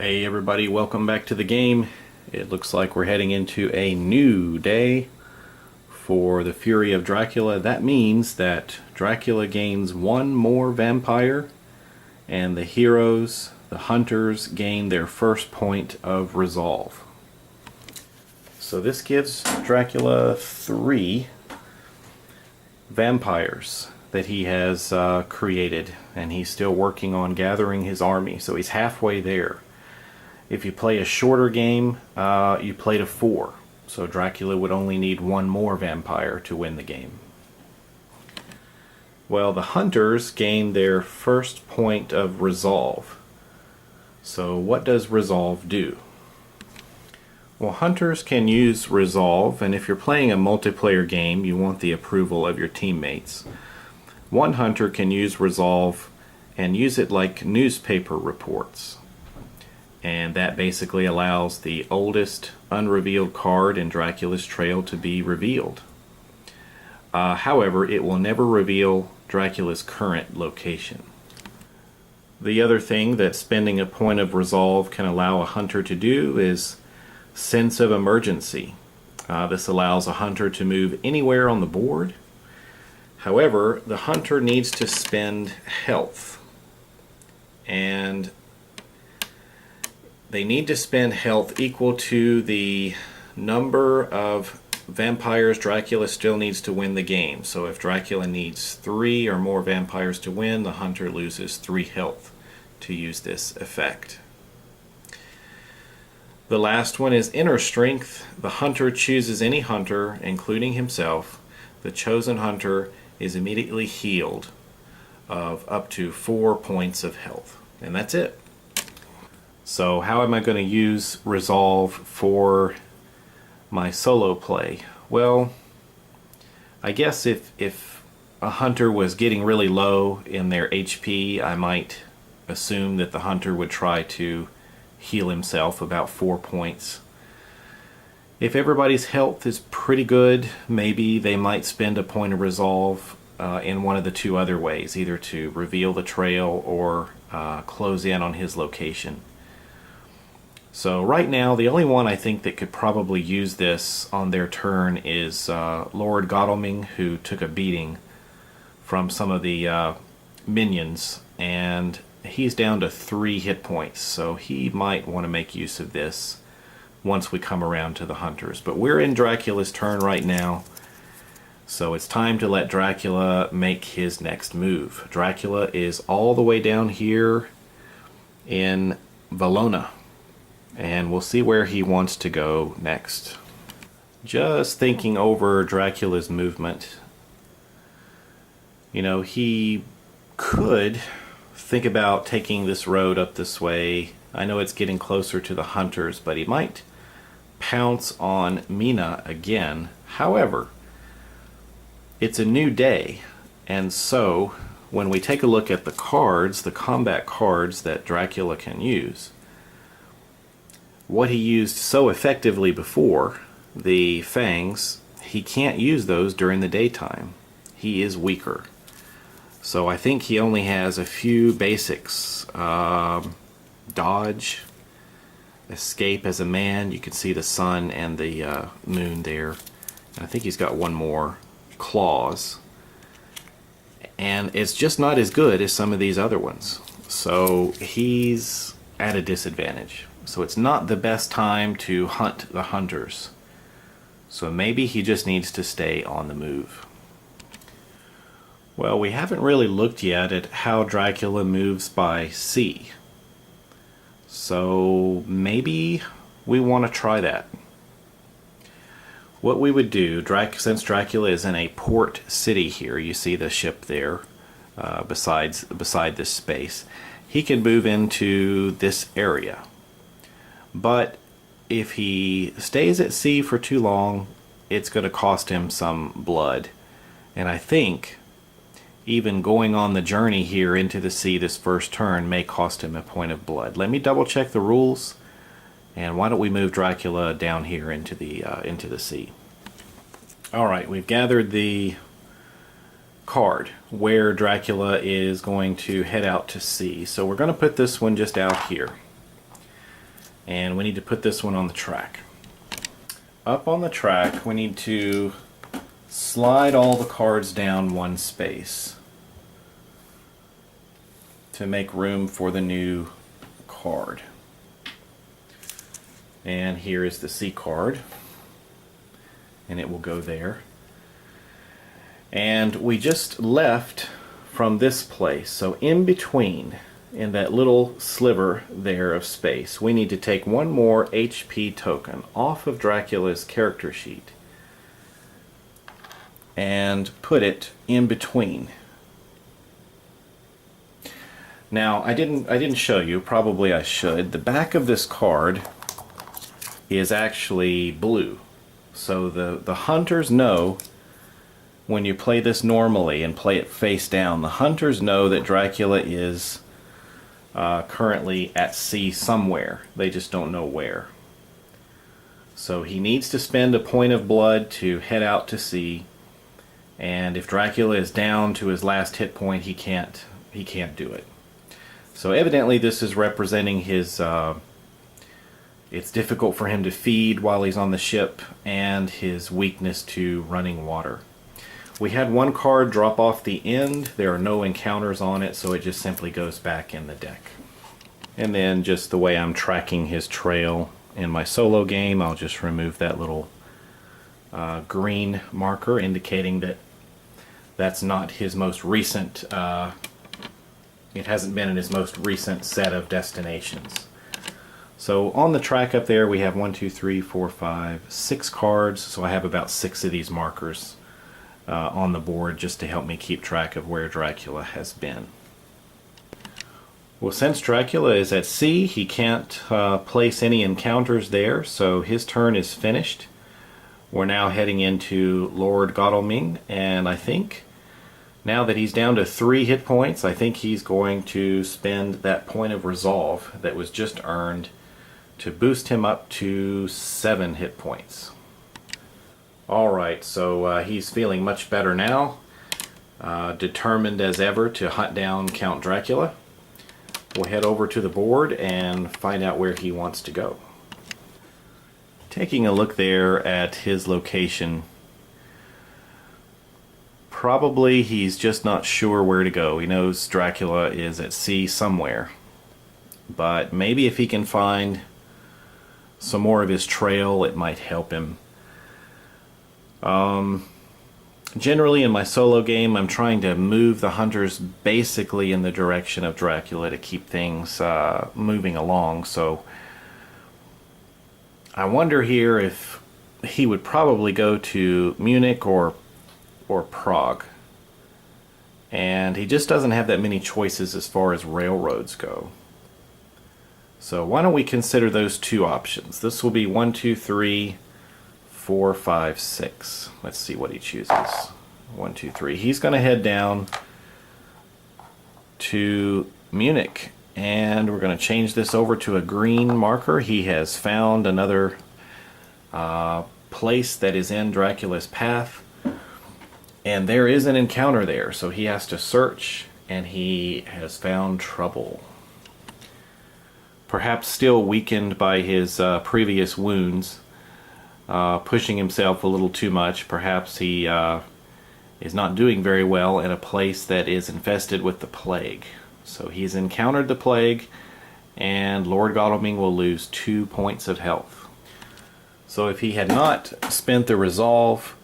Hey everybody, welcome back to the game. It looks like we're heading into a new day for the Fury of Dracula. That means that Dracula gains one more vampire and the heroes, the hunters, gain their first point of resolve. So this gives Dracula 3 vampires that he has created, and he's still working on gathering his army, so he's halfway there. If you play a shorter game, you play to 4. So Dracula would only need one more vampire to win the game. Well, the hunters gain their first point of resolve. So what does resolve do? Well, hunters can use resolve, and if you're playing a multiplayer game, you want the approval of your teammates. One hunter can use resolve and use it like newspaper reports. And that basically allows the oldest unrevealed card in Dracula's trail to be revealed. However, it will never reveal Dracula's current location. The other thing that spending a point of resolve can allow a hunter to do is sense of emergency. This allows a hunter to move anywhere on the board. However, the hunter needs to spend health. And they need to spend health equal to the number of vampires Dracula still needs to win the game. So if Dracula needs 3 or more vampires to win, the hunter loses 3 health to use this effect. The last one is inner strength. The hunter chooses any hunter, including himself. The chosen hunter is immediately healed of up to 4 points of health. And that's it. So how am I going to use resolve for my solo play? Well, I guess if a hunter was getting really low in their HP, I might assume that the hunter would try to heal himself about 4 points. If everybody's health is pretty good, maybe they might spend a point of resolve in one of the 2 other ways, either to reveal the trail or close in on his location. So right now, the only one I think that could probably use this on their turn is Lord Godalming, who took a beating from some of the minions, and he's down to 3 hit points, so he might want to make use of this once we come around to the hunters. But we're in Dracula's turn right now, so it's time to let Dracula make his next move. Dracula is all the way down here in Valona, and we'll see where he wants to go next. Just thinking over Dracula's movement, you know, he could think about taking this road up this way. I know it's getting closer to the hunters, but he might pounce on Mina again. However, it's a new day, and so when we take a look at the cards, the combat cards that Dracula can use, what he used so effectively before, the fangs, he can't use those during the daytime. He is weaker. So I think he only has a few basics. Dodge, escape as a man, you can see the sun and the moon there. And I think he's got one more, claws. And it's just not as good as some of these other ones. So he's at a disadvantage. So it's not the best time to hunt the hunters. So maybe he just needs to stay on the move. Well, we haven't really looked yet at how Dracula moves by sea. So maybe we want to try that. What we would do, since Dracula is in a port city here, you see the ship there beside this space, he can move into this area. But if he stays at sea for too long, it's going to cost him some blood. And I think even going on the journey here into the sea this first turn may cost him a point of blood. Let me double check the rules, and why don't we move Dracula down here into the sea. Alright, we've gathered the card where Dracula is going to head out to sea. So we're going to put this one just out here. And we need to put this one on the track. Up on the track, we need to slide all the cards down one space to make room for the new card. And here is the C card, and it will go there. And we just left from this place, so in between, in that little sliver there of space, we need to take one more HP token off of Dracula's character sheet and put it in between. Now, I didn't show you, probably I should. The back of this card is actually blue. So the hunters know, when you play this normally and play it face down, the hunters know that Dracula is currently at sea somewhere. They just don't know where. So he needs to spend a point of blood to head out to sea, and if Dracula is down to his last hit point, he can't do it. So evidently this is representing his it's difficult for him to feed while he's on the ship, and his weakness to running water. We had one card drop off the end. There are no encounters on it, so it just simply goes back in the deck. And then just the way I'm tracking his trail in my solo game, I'll just remove that little green marker indicating that that's not his most recent, it hasn't been in his most recent set of destinations. So on the track up there we have 1, 2, 3, 4, 5, 6 cards, so I have about 6 of these markers on the board just to help me keep track of where Dracula has been. Well, since Dracula is at sea, he can't place any encounters there, so his turn is finished. We're now heading into Lord Godalming, and I think now that he's down to 3 hit points, I think he's going to spend that point of resolve that was just earned to boost him up to 7 hit points. Alright, so he's feeling much better now, determined as ever to hunt down Count Dracula. We'll head over to the board and find out where he wants to go. Taking a look there at his location, probably he's just not sure where to go. He knows Dracula is at sea somewhere, but maybe if he can find some more of his trail, it might help him. Generally in my solo game, I'm trying to move the hunters basically in the direction of Dracula to keep things moving along, so I wonder here if he would probably go to Munich or Prague, and he just doesn't have that many choices as far as railroads go. So why don't we consider those 2 options. This will be 1, 2, 3, 4, 5, 6. Let's see what he chooses. 1, 2, 3. He's going to head down to Munich, and we're going to change this over to a green marker. He has found another place that is in Dracula's path, and there is an encounter there, so he has to search, and he has found trouble. Perhaps still weakened by his previous wounds, pushing himself a little too much. Perhaps he is not doing very well in a place that is infested with the plague. So he's encountered the plague, and Lord Godalming will lose 2 points of health. So if he had not spent the resolve,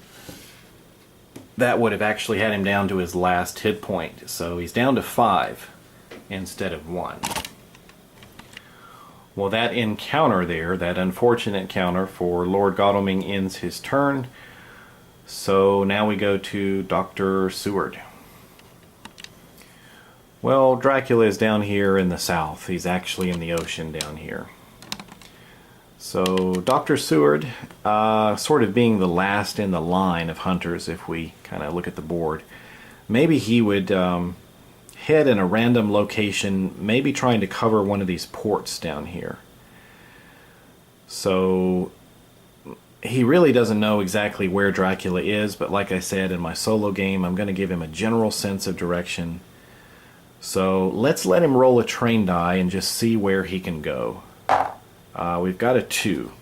that would have actually had him down to his last hit point. So he's down to 5 instead of 1. Well, that encounter there, that unfortunate encounter for Lord Godalming, ends his turn. So now we go to Dr. Seward. Well, Dracula is down here in the south. He's actually in the ocean down here. So Dr. Seward, sort of being the last in the line of hunters, if we kind of look at the board, maybe he would head in a random location, maybe trying to cover one of these ports down here. So he really doesn't know exactly where Dracula is, but like I said, in my solo game, I'm going to give him a general sense of direction. So let's let him roll a train die and just see where he can go. We've got a 2.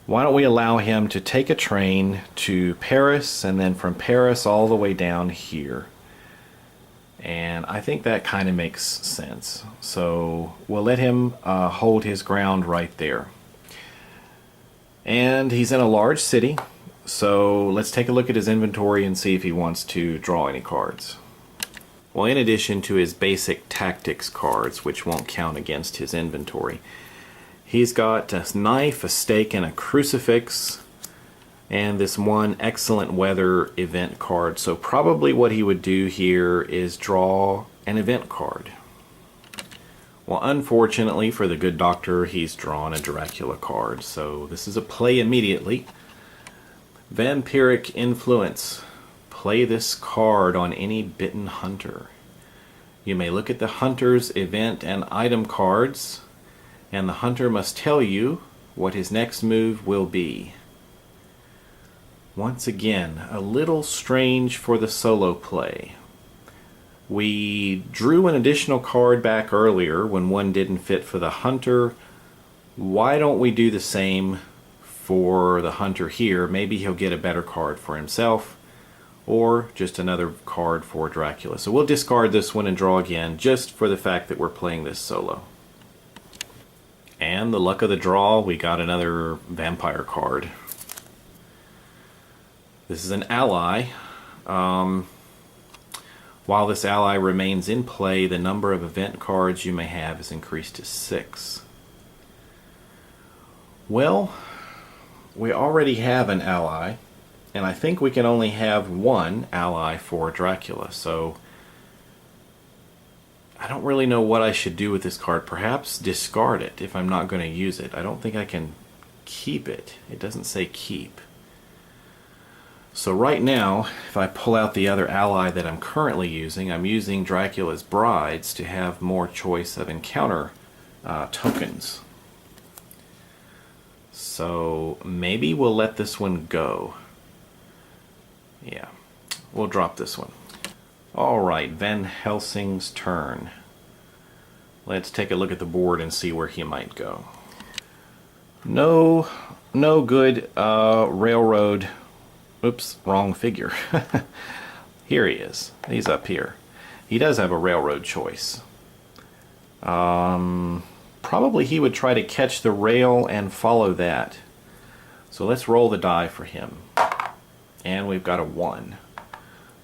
Why don't we allow him to take a train to Paris, and then from Paris all the way down here? And I think that kind of makes sense. So we'll let him hold his ground right there. And he's in a large city, so let's take a look at his inventory and see if he wants to draw any cards. Well, in addition to his basic tactics cards, which won't count against his inventory, he's got a knife, a stake, and a crucifix, and this one excellent weather event card. So probably what he would do here is draw an event card. Well, unfortunately for the good doctor, he's drawn a Dracula card, so this is a play immediately. Vampiric Influence. Play this card on any bitten hunter. You may look at the hunter's event and item cards, and the hunter must tell you what his next move will be. Once again, a little strange for the solo play. We drew an additional card back earlier when one didn't fit for the hunter. Why don't we do the same for the hunter here? Maybe he'll get a better card for himself, or just another card for Dracula. So we'll discard this one and draw again, just for the fact that we're playing this solo. And the luck of the draw, we got another vampire card. This is an ally. While this ally remains in play, the number of event cards you may have is increased to 6. Well, we already have an ally, and I think we can only have one ally for Dracula, so I don't really know what I should do with this card. Perhaps discard it if I'm not going to use it. I don't think I can keep it. It doesn't say keep. So right now, if I pull out the other ally that I'm currently using, I'm using Dracula's Brides to have more choice of encounter tokens. So maybe we'll let this one go. Yeah, we'll drop this one. Alright, Van Helsing's turn. Let's take a look at the board and see where he might go. No good railroad. Oops, wrong figure. Here he is. He's up here. He does have a railroad choice. Probably he would try to catch the rail and follow that. So let's roll the die for him. And we've got a 1.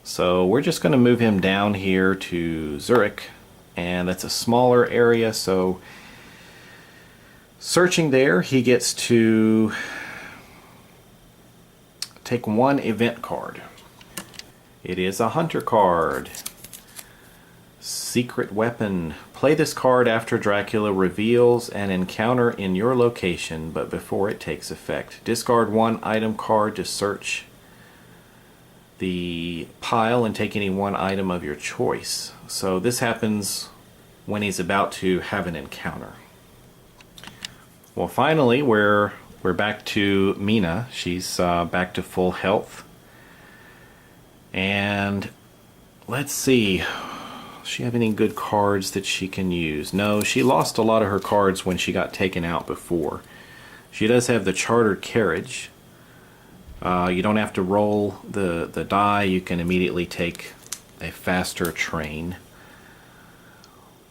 So we're just going to move him down here to Zurich, and that's a smaller area, so searching there, he gets to take 1 event card. It is a hunter card. Secret Weapon. Play this card after Dracula reveals an encounter in your location, but before it takes effect. Discard 1 item card to search the pile and take any 1 item of your choice. So this happens when he's about to have an encounter. Well, finally, we're back to Mina. She's back to full health. And let's see. Does she have any good cards that she can use? No, she lost a lot of her cards when she got taken out before. She does have the chartered carriage. You don't have to roll the die. You can immediately take a faster train.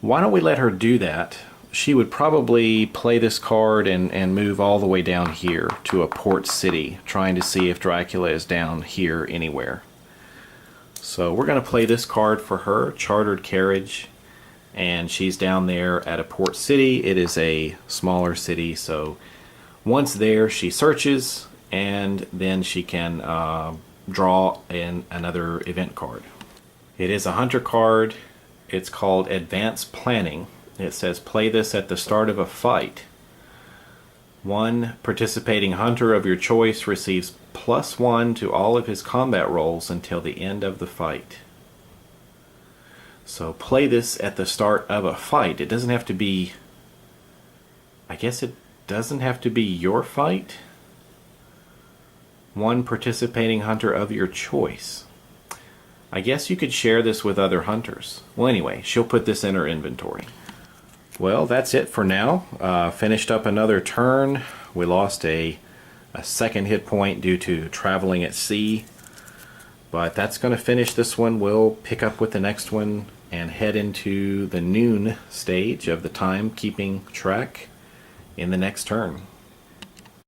Why don't we let her do that? She would probably play this card and move all the way down here to a port city, trying to see if Dracula is down here anywhere. So we're going to play this card for her, Chartered Carriage, and she's down there at a port city. It is a smaller city, so once there she searches, and then she can draw in another event card. It is a hunter card. It's called Advanced Planning. It says play this at the start of a fight. 1 participating hunter of your choice receives +1 to all of his combat rolls until the end of the fight. So play this at the start of a fight. It doesn't have to be, I guess it doesn't have to be your fight. 1 participating hunter of your choice. I guess you could share this with other hunters. Well, anyway, she'll put this in her inventory. Well, that's it for now. Finished up another turn. We lost a second hit point due to traveling at sea. But that's going to finish this one. We'll pick up with the next one and head into the noon stage of the timekeeping track in the next turn.